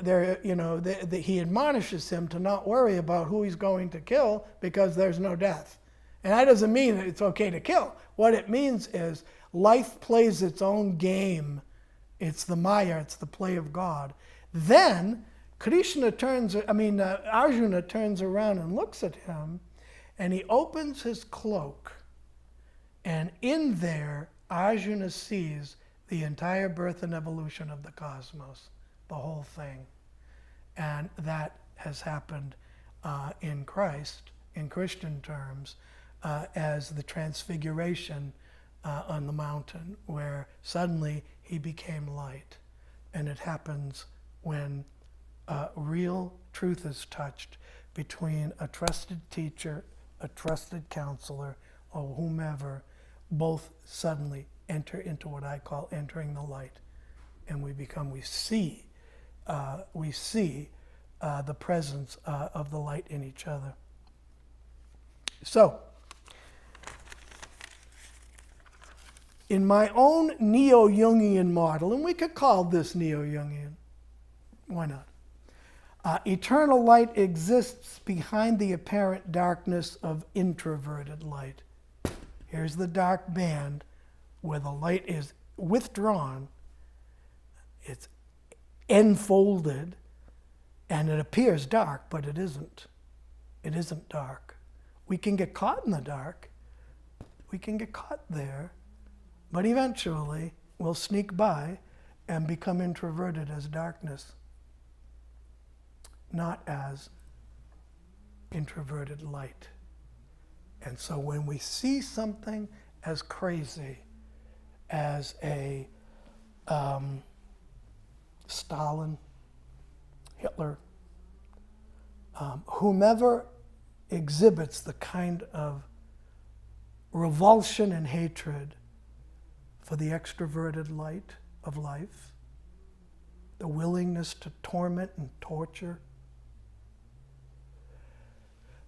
he admonishes him to not worry about who he's going to kill because there's no death. And that doesn't mean that it's okay to kill. What it means is life plays its own game. It's the Maya, it's the play of God. Then Arjuna turns around and looks at him, and he opens his cloak, and in there Arjuna sees the entire birth and evolution of the cosmos, the whole thing. And that has happened in Christ, in Christian terms, as the transfiguration on the mountain, where suddenly he became light. And it happens when real truth is touched. between a trusted teacher, a trusted counselor, or whomever, both suddenly enter into what I call entering the light. And we see the presence of the light in each other. So, in my own neo-Jungian model, and we could call this neo-Jungian, why not? Eternal light exists behind the apparent darkness of introverted light. Here's the dark band where the light is withdrawn, it's enfolded, and it appears dark, but it isn't. It isn't dark. We can get caught in the dark. We can get caught there, but eventually we'll sneak by and become introverted as darkness, not as introverted light. And so when we see something as crazy as a Stalin, Hitler, whomever exhibits the kind of revulsion and hatred for the extroverted light of life, the willingness to torment and torture,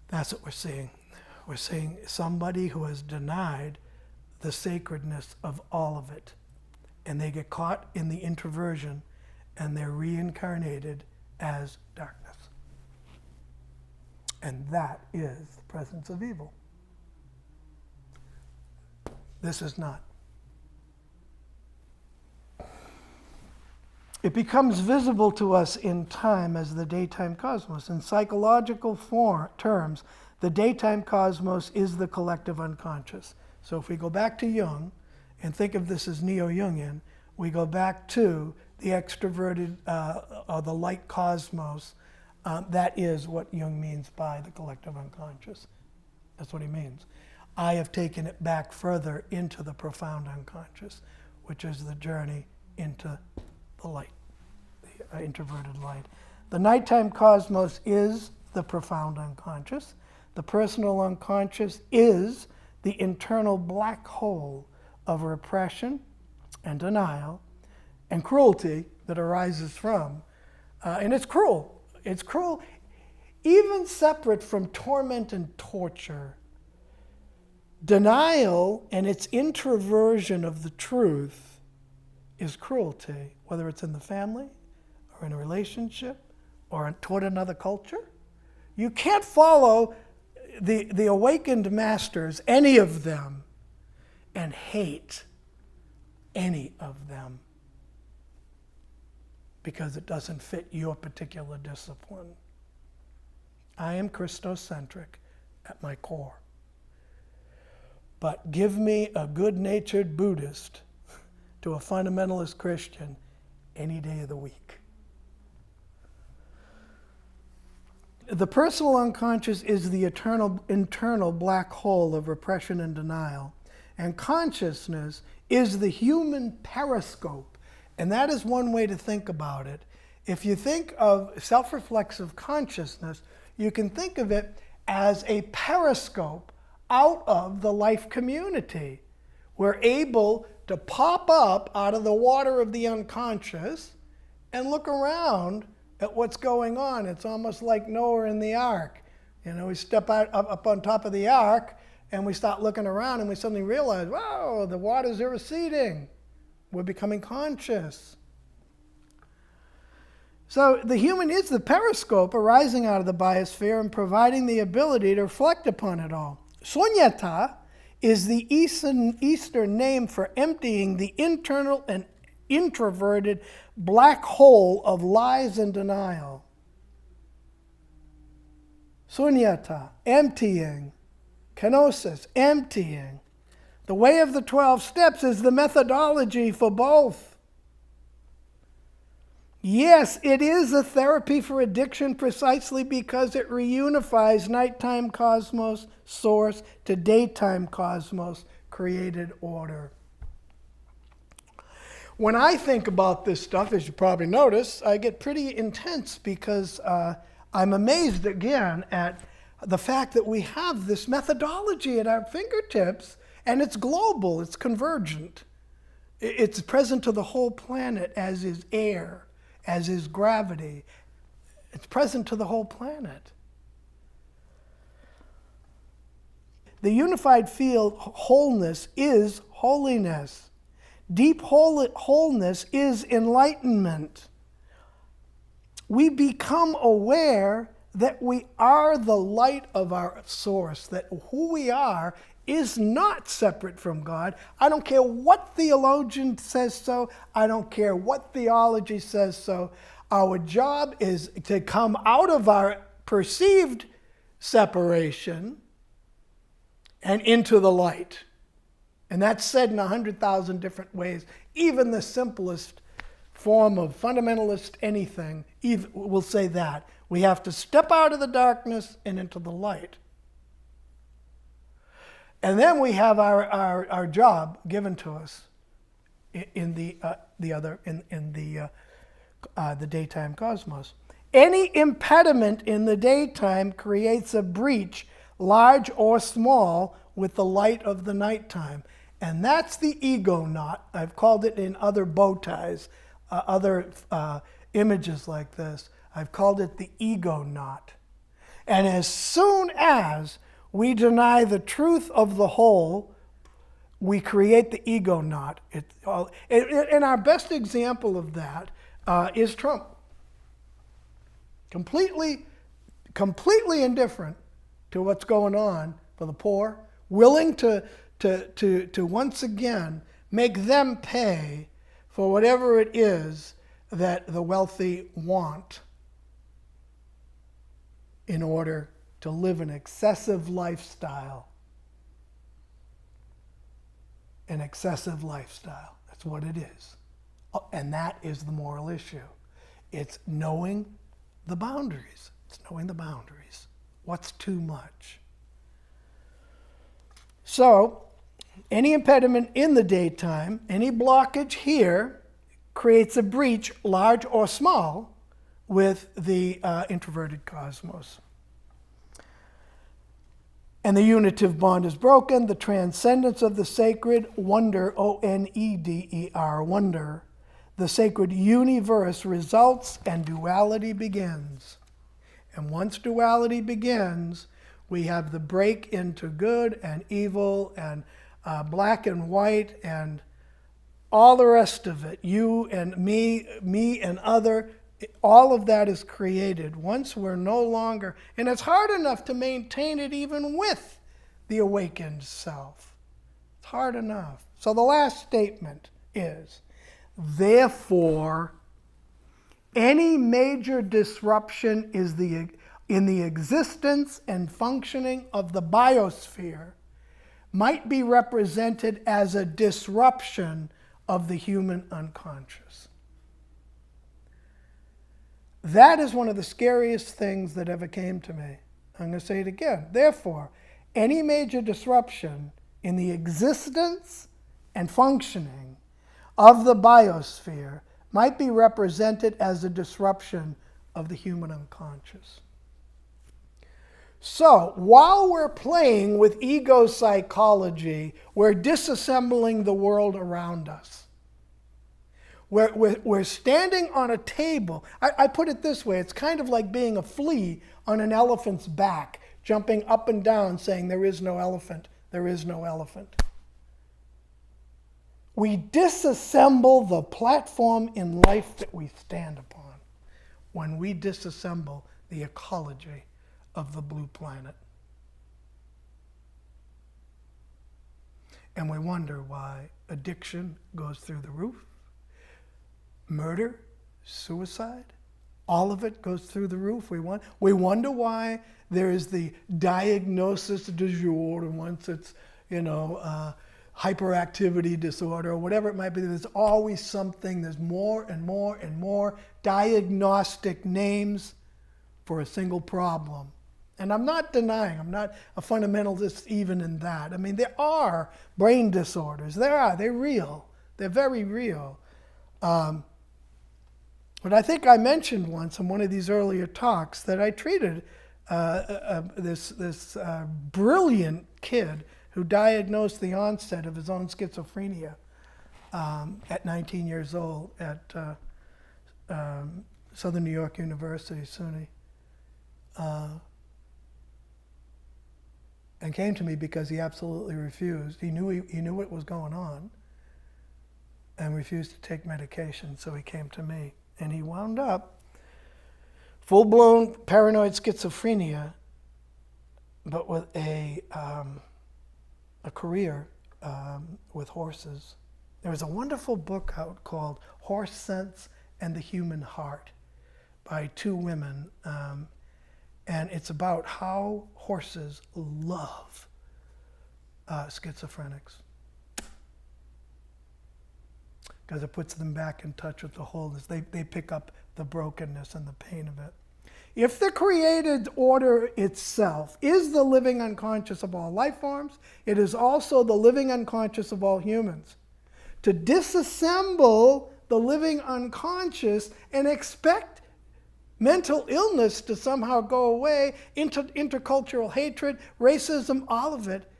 that's what we're seeing. We're seeing somebody who has denied the sacredness of all of it. And they get caught in the introversion and they're reincarnated as darkness. And that is the presence of evil. This is not. It becomes visible to us in time as the daytime cosmos. In psychological terms, the daytime cosmos is the collective unconscious. So if we go back to Jung and think of this as neo-Jungian, we go back to the extroverted or the light cosmos. That is what Jung means by the collective unconscious. That's what he means. I have taken it back further into the profound unconscious, which is the journey into the light, the introverted light. The nighttime cosmos is the profound unconscious. The personal unconscious is the internal black hole of repression and denial and cruelty that arises from. And it's cruel. It's cruel, even separate from torment and torture. Denial and its introversion of the truth is cruelty, whether it's in the family or in a relationship or toward another culture. You can't follow the awakened masters, any of them, and hate any of them because it doesn't fit your particular discipline. I am Christocentric at my core. But give me a good-natured Buddhist to a fundamentalist Christian any day of the week. The personal unconscious is the internal black hole of repression and denial. And consciousness is the human periscope. And that is one way to think about it. If you think of self-reflexive consciousness, you can think of it as a periscope out of the life community. We're able to pop up out of the water of the unconscious and look around at what's going on. It's almost like Noah in the ark. You know, we step out up on top of the ark and we start looking around and we suddenly realize, wow, the waters are receding. We're becoming conscious. So the human is the periscope arising out of the biosphere and providing the ability to reflect upon it all. Sunyata is the Eastern name for emptying the internal and introverted black hole of lies and denial. Sunyata, emptying. Kenosis, emptying. The way of the 12 steps is the methodology for both. Yes, it is a therapy for addiction precisely because it reunifies nighttime cosmos, source, to daytime cosmos, created order. When I think about this stuff, as you probably notice, I get pretty intense because I'm amazed again at the fact that we have this methodology at our fingertips, and it's global, it's convergent. It's present to the whole planet, as is air, as is gravity. It's present to the whole planet. The unified field wholeness is holiness. Deep wholeness is enlightenment. We become aware that we are the light of our source, that who we are is not separate from God. I don't care what theologian says so. I don't care what theology says so. Our job is to come out of our perceived separation and into the light. And that's said in 100,000 different ways. Even the simplest form of fundamentalist anything will say that. We have to step out of the darkness and into the light. And then we have our job given to us in the daytime cosmos. Any impediment in the daytime creates a breach, large or small, with the light of the nighttime. And that's the ego knot. I've called it in other bow ties, other images like this. I've called it the ego knot. And as soon as we deny the truth of the whole, we create the ego knot. And our best example of that is Trump. Completely indifferent to what's going on for the poor, willing to once again make them pay for whatever it is that the wealthy want in order to live an excessive lifestyle. An excessive lifestyle. That's what it is. And that is the moral issue. It's knowing the boundaries. It's knowing the boundaries. What's too much? So, any impediment in the daytime, any blockage here, creates a breach, large or small, with the introverted cosmos. And the unitive bond is broken. The transcendence of the sacred wonder, O-N-E-D-E-R, wonder, the sacred universe results and duality begins. And once duality begins, we have the break into good and evil and black and white and all the rest of it. You and me and other. All of that is created once we're no longer, and it's hard enough to maintain it even with the awakened self. It's hard enough. So the last statement is, therefore, any major disruption in the existence and functioning of the biosphere might be represented as a disruption of the human unconscious. That is one of the scariest things that ever came to me. I'm going to say it again. Therefore, any major disruption in the existence and functioning of the biosphere might be represented as a disruption of the human unconscious. So, while we're playing with ego psychology, we're disassembling the world around us. We're standing on a table. I put it this way. It's kind of like being a flea on an elephant's back, jumping up and down saying, there is no elephant, there is no elephant. We disassemble the platform in life that we stand upon when we disassemble the ecology of the blue planet. And we wonder why addiction goes through the roof. Murder, suicide, all of it goes through the roof. We wonder why there is the diagnosis du jour, and once it's, hyperactivity disorder or whatever it might be, there's always something, there's more and more and more diagnostic names for a single problem. And I'm not denying, I'm not a fundamentalist even in that. I mean, there are brain disorders. They're real. They're very real. But I think I mentioned once in one of these earlier talks that I treated this brilliant kid who diagnosed the onset of his own schizophrenia at 19 years old at Southern New York University, SUNY, and came to me because he absolutely refused. He knew what was going on, and refused to take medication. So he came to me, and he wound up full-blown paranoid schizophrenia, but with a career with horses. There was a wonderful book out called Horse Sense and the Human Heart by two women, and it's about how horses love schizophrenics, because it puts them back in touch with the wholeness. They pick up the brokenness and the pain of it. If the created order itself is the living unconscious of all life forms, it is also the living unconscious of all humans. To disassemble the living unconscious and expect mental illness to somehow go away, intercultural hatred, racism, all of it,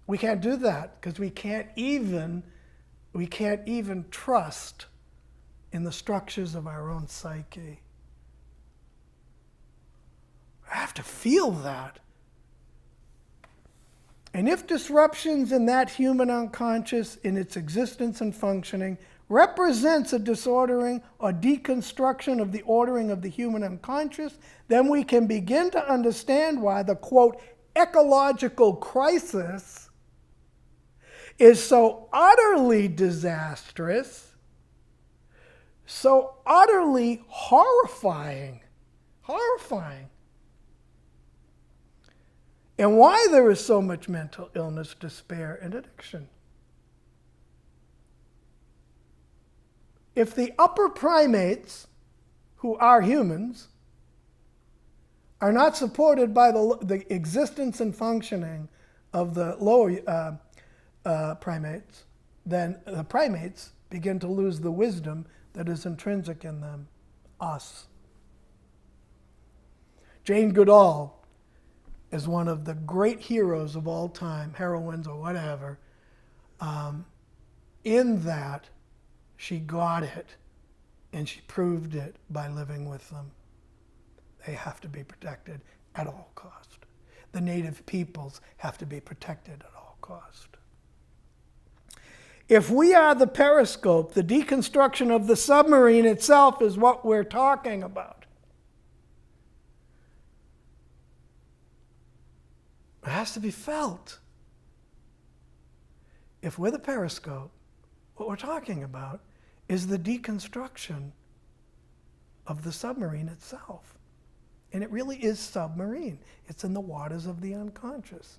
we can't do that because we can't even trust in the structures of our own psyche. I have to feel that. And if disruptions in that human unconscious in its existence and functioning represents a disordering or deconstruction of the ordering of the human unconscious, then we can begin to understand why the, quote, ecological crisis is so utterly disastrous, so utterly horrifying, and why there is so much mental illness, despair, and addiction. If the upper primates, who are humans, are not supported by the existence and functioning of the lower primates, then the primates begin to lose the wisdom that is intrinsic in them, us. Jane Goodall is one of the great heroes of all time, heroines or whatever, in that she got it and she proved it by living with them. They have to be protected at all cost. The native peoples have to be protected at all cost. If we are the periscope, the deconstruction of the submarine itself is what we're talking about. It has to be felt. If we're the periscope, what we're talking about is the deconstruction of the submarine itself. And it really is submarine. It's in the waters of the unconscious.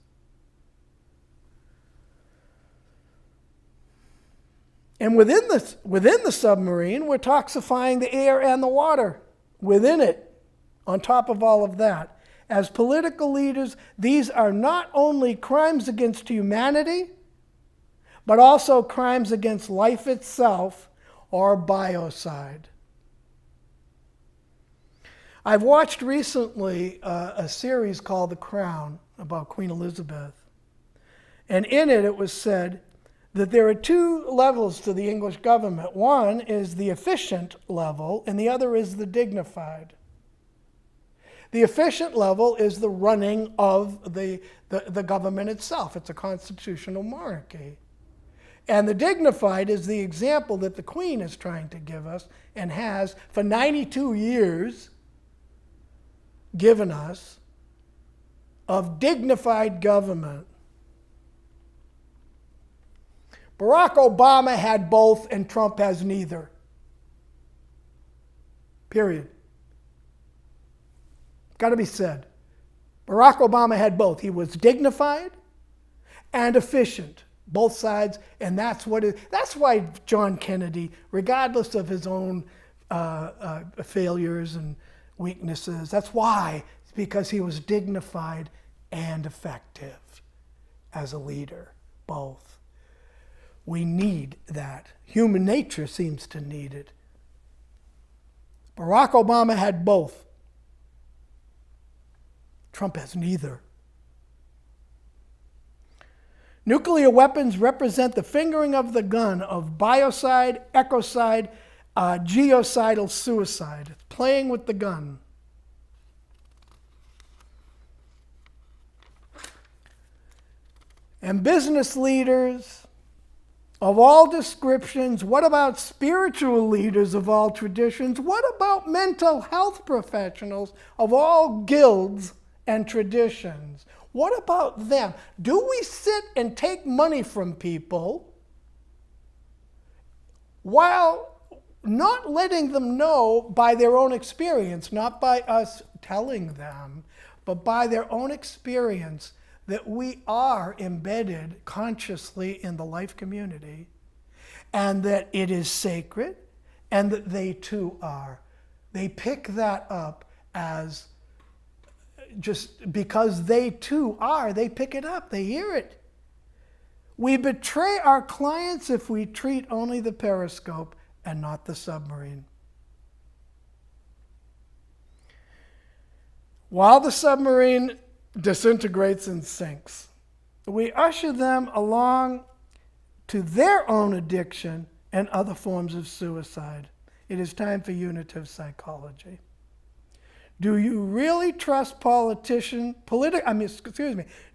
And within the submarine, we're toxifying the air and the water within it, on top of all of that. As political leaders, these are not only crimes against humanity, but also crimes against life itself, or biocide. I've watched recently a series called The Crown about Queen Elizabeth. And in it, it was said that there are two levels to the English government. One is the efficient level, and the other is the dignified. The efficient level is the running of the government itself. It's a constitutional monarchy. And the dignified is the example that the Queen is trying to give us and has for 92 years given us of dignified government. Barack Obama had both and Trump has neither. Period. Got to be said. Barack Obama had both. He was dignified and efficient, both sides, and that's why John Kennedy, regardless of his own failures and weaknesses, that's why, it's because he was dignified and effective as a leader, both. We need that. Human nature seems to need it. Barack Obama had both. Trump has neither. Nuclear weapons represent the fingering of the gun of biocide, ecocide, geocidal suicide. It's playing with the gun. And business leaders of all descriptions, what about spiritual leaders of all traditions? What about mental health professionals of all guilds and traditions? What about them? Do we sit and take money from people while not letting them know by their own experience, not by us telling them, but by their own experience, that we are embedded consciously in the life community, and that it is sacred, and that they too are? They pick that up as just because they too are, they pick it up, they hear it. We betray our clients if we treat only the periscope and not the submarine. While the submarine disintegrates and sinks, we usher them along to their own addiction and other forms of suicide. It is time for unitive psychology. Do you really trust do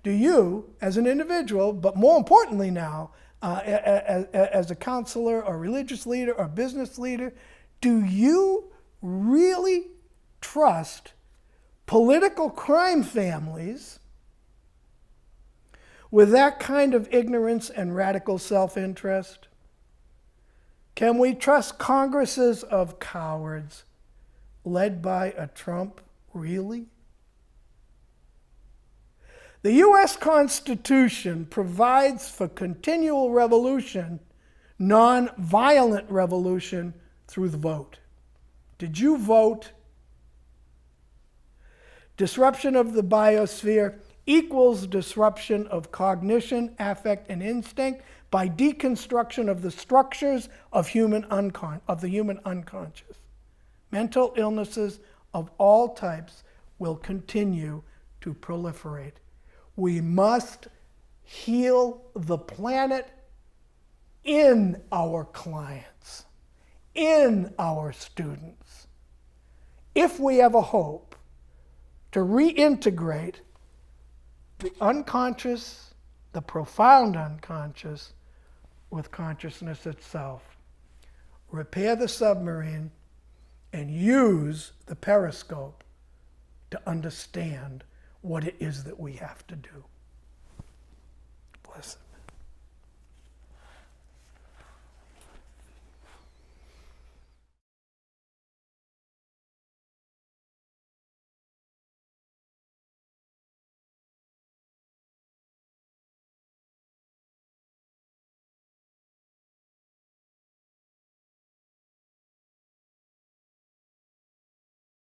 you, as an individual, but more importantly now, as a counselor or religious leader or business leader, do you really trust political crime families with that kind of ignorance and radical self-interest? Can we trust Congresses of cowards led by a Trump, really? The U.S. Constitution provides for continual revolution, non-violent revolution through the vote. Did you vote? Disruption of the biosphere equals disruption of cognition, affect, and instinct by deconstruction of the structures of the human unconscious. Mental illnesses of all types will continue to proliferate. We must heal the planet in our clients, in our students, if we have a hope to reintegrate the unconscious, the profound unconscious, with consciousness itself. Repair the submarine and use the periscope to understand what it is that we have to do. Blessed.